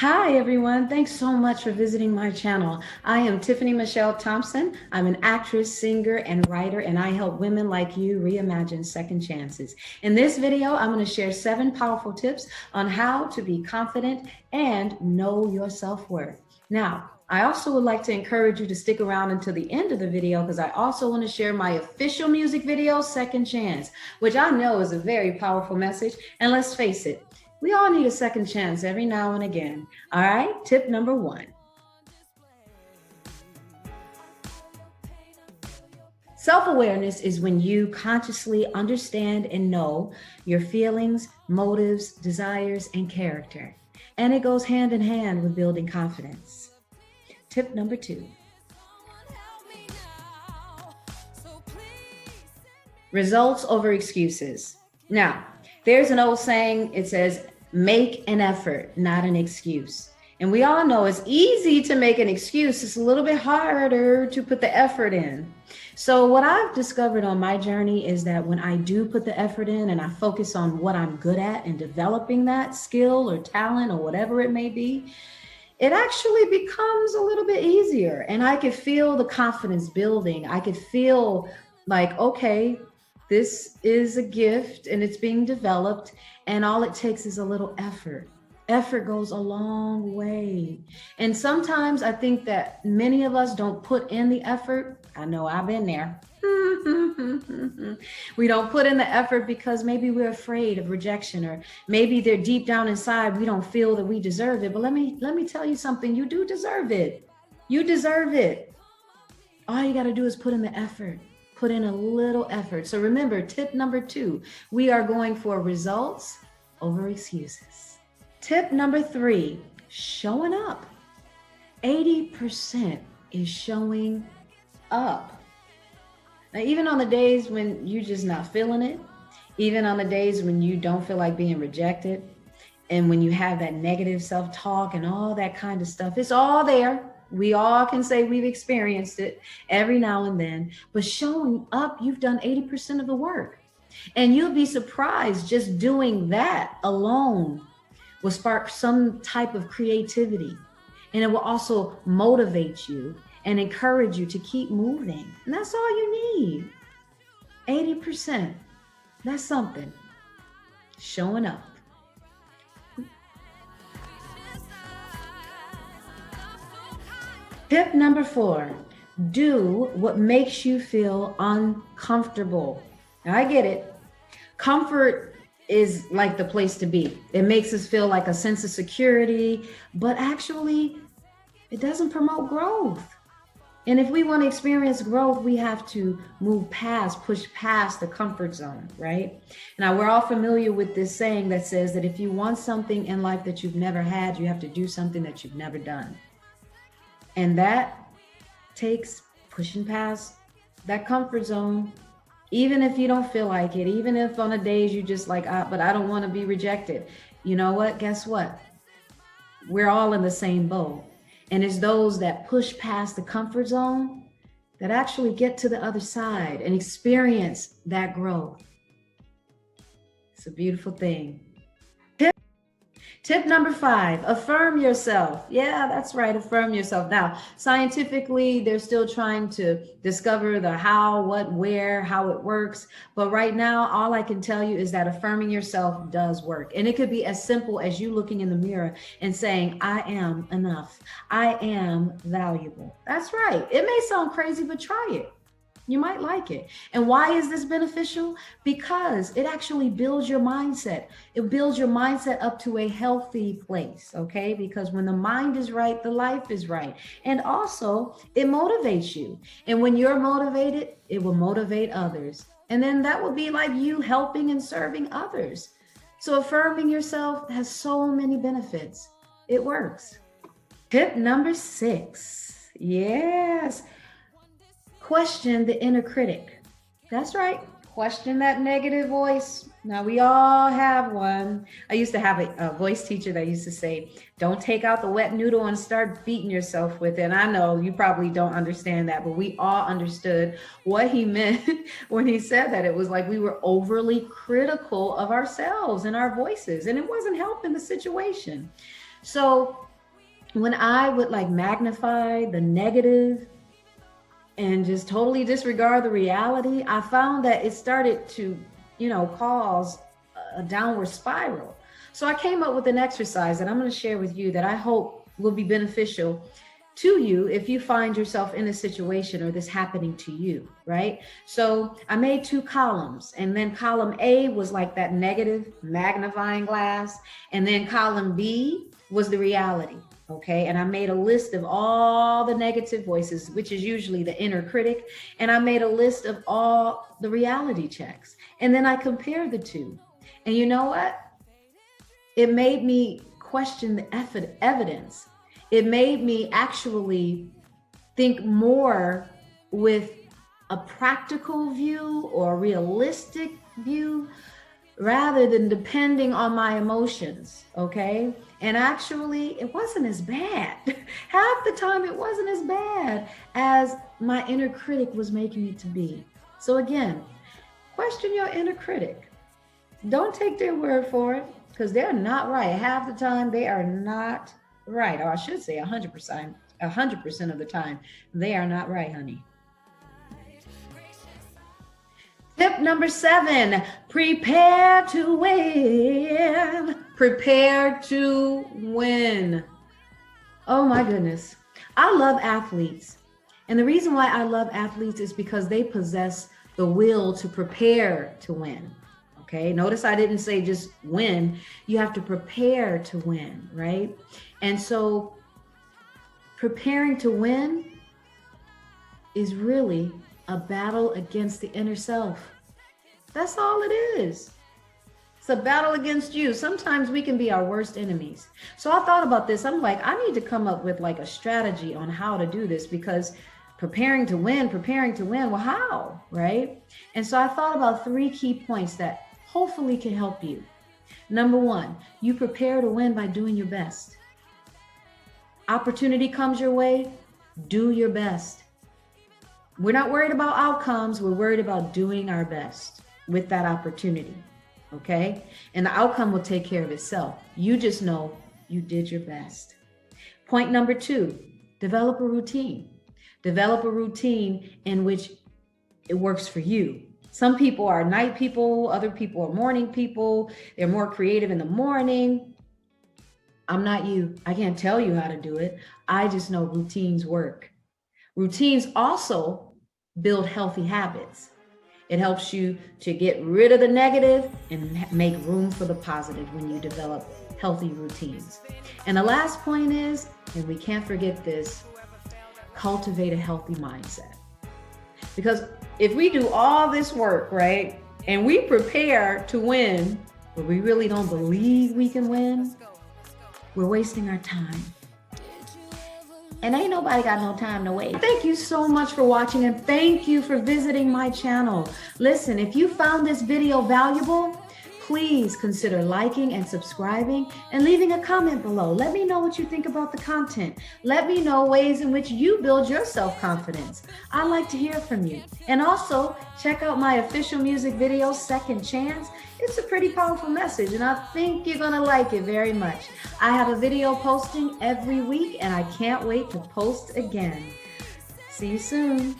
Hi, everyone. Thanks so much for visiting my channel. I am Tiffany Michelle Thompson. I'm an actress, singer, and writer, and I help women like you reimagine second chances. In this video, I'm going to share 7 powerful tips on how to be confident and know your self-worth. Now, I also would like to encourage you to stick around until the end of the video because I also want to share my official music video, Second Chance, which I know is a very powerful message. And let's face it, we all need a second chance every now and again. All right, tip number 1. Self-awareness is when you consciously understand and know your feelings, motives, desires, and character. And it goes hand in hand with building confidence. Tip number 2. Results over excuses. Now, there's an old saying, it says, make an effort, not an excuse. And we all know it's easy to make an excuse. It's a little bit harder to put the effort in. So what I've discovered on my journey is that when I do put the effort in and I focus on what I'm good at and developing that skill or talent or whatever it may be, it actually becomes a little bit easier. And I could feel the confidence building. I could feel like, okay, this is a gift and it's being developed, and all it takes is a little effort. Effort goes a long way. And sometimes I think that many of us don't put in the effort. I know I've been there. We don't put in the effort because maybe we're afraid of rejection, or maybe they're deep down inside, we don't feel that we deserve it. But let me tell you something, you do deserve it. You deserve it. All you got to do is put in the effort. Put in a little effort. So remember, tip number 2, we are going for results over excuses. Tip number 3, showing up. 80% is showing up. Now, even on the days when you're just not feeling it, even on the days when you don't feel like being rejected, and when you have that negative self-talk and all that kind of stuff, it's all there. We all can say we've experienced it every now and then, but showing up, you've done 80% of the work. And you'll be surprised, just doing that alone will spark some type of creativity. And it will also motivate you and encourage you to keep moving. And that's all you need. 80%, that's something. Showing up. Tip number 4, do what makes you feel uncomfortable. Now, I get it. Comfort is like the place to be. It makes us feel like a sense of security, but actually it doesn't promote growth. And if we want to experience growth, we have to push past the comfort zone, right? Now, we're all familiar with this saying that says that if you want something in life that you've never had, you have to do something that you've never done. And that takes pushing past that comfort zone, even if you don't feel like it, even if on the days you just like, but I don't want to be rejected. You know what? Guess what? We're all in the same boat. And it's those that push past the comfort zone that actually get to the other side and experience that growth. It's a beautiful thing. Tip number 5, affirm yourself. Yeah, that's right, affirm yourself. Now, scientifically, they're still trying to discover the how, what, where, how it works. But right now, all I can tell you is that affirming yourself does work. And it could be as simple as you looking in the mirror and saying, I am enough. I am valuable. That's right. It may sound crazy, but try it. You might like it. And why is this beneficial? Because it actually builds your mindset. It builds your mindset up to a healthy place, okay? Because when the mind is right, the life is right. And also, it motivates you. And when you're motivated, it will motivate others. And then that will be like you helping and serving others. So affirming yourself has so many benefits. It works. Tip number 6. Yes. Question the inner critic. That's right. Question that negative voice. Now, we all have one. I used to have a voice teacher that used to say, don't take out the wet noodle and start beating yourself with it. And I know you probably don't understand that, but we all understood what he meant when he said that. It was like we were overly critical of ourselves and our voices, and it wasn't helping the situation. So when I would like magnify the negative and just totally disregard the reality, I found that it started to, cause a downward spiral. So I came up with an exercise that I'm going to share with you that I hope will be beneficial to you if you find yourself in a situation or this happening to you, right? So I made 2 columns, and then column A was like that negative magnifying glass, and then column B was the reality. Okay, and I made a list of all the negative voices, which is usually the inner critic, and I made a list of all the reality checks, and then I compared the two. And you know what? It made me question the evidence. It made me actually think more with a practical view or a realistic view rather than depending on my emotions, okay? And actually, it wasn't as bad. Half the time, it wasn't as bad as my inner critic was making it to be. So again, question your inner critic. Don't take their word for it, because they're not right. Half the time, they are not right. Or I should say 100% of the time, they are not right, honey. Tip number 7, prepare to win. Prepare to win. Oh my goodness. I love athletes. And the reason why I love athletes is because they possess the will to prepare to win. Okay, notice I didn't say just win. You have to prepare to win, right? And so preparing to win is really a battle against the inner self. That's all it is. It's a battle against you. Sometimes we can be our worst enemies. So I thought about this. I'm like, I need to come up with like a strategy on how to do this, because preparing to win, well, how, right? And so I thought about 3 key points that hopefully can help you. Number 1, you prepare to win by doing your best. Opportunity comes your way, do your best. We're not worried about outcomes. We're worried about doing our best with that opportunity, okay? And the outcome will take care of itself. You just know you did your best. Point number 2, develop a routine. Develop a routine in which it works for you. Some people are night people, other people are morning people. They're more creative in the morning. I'm not you. I can't tell you how to do it. I just know routines work. Routines also build healthy habits. It helps you to get rid of the negative and make room for the positive when you develop healthy routines. And the last point is, and we can't forget this, cultivate a healthy mindset. Because if we do all this work, right, and we prepare to win, but we really don't believe we can win, we're wasting our time. And ain't nobody got no time to wait. Thank you so much for watching, and thank you for visiting my channel. Listen, if you found this video valuable, please consider liking and subscribing and leaving a comment below. Let me know what you think about the content. Let me know ways in which you build your self-confidence. I like to hear from you. And also, check out my official music video, Second Chance. It's a pretty powerful message, and I think you're gonna like it very much. I have a video posting every week, and I can't wait to post again. See you soon.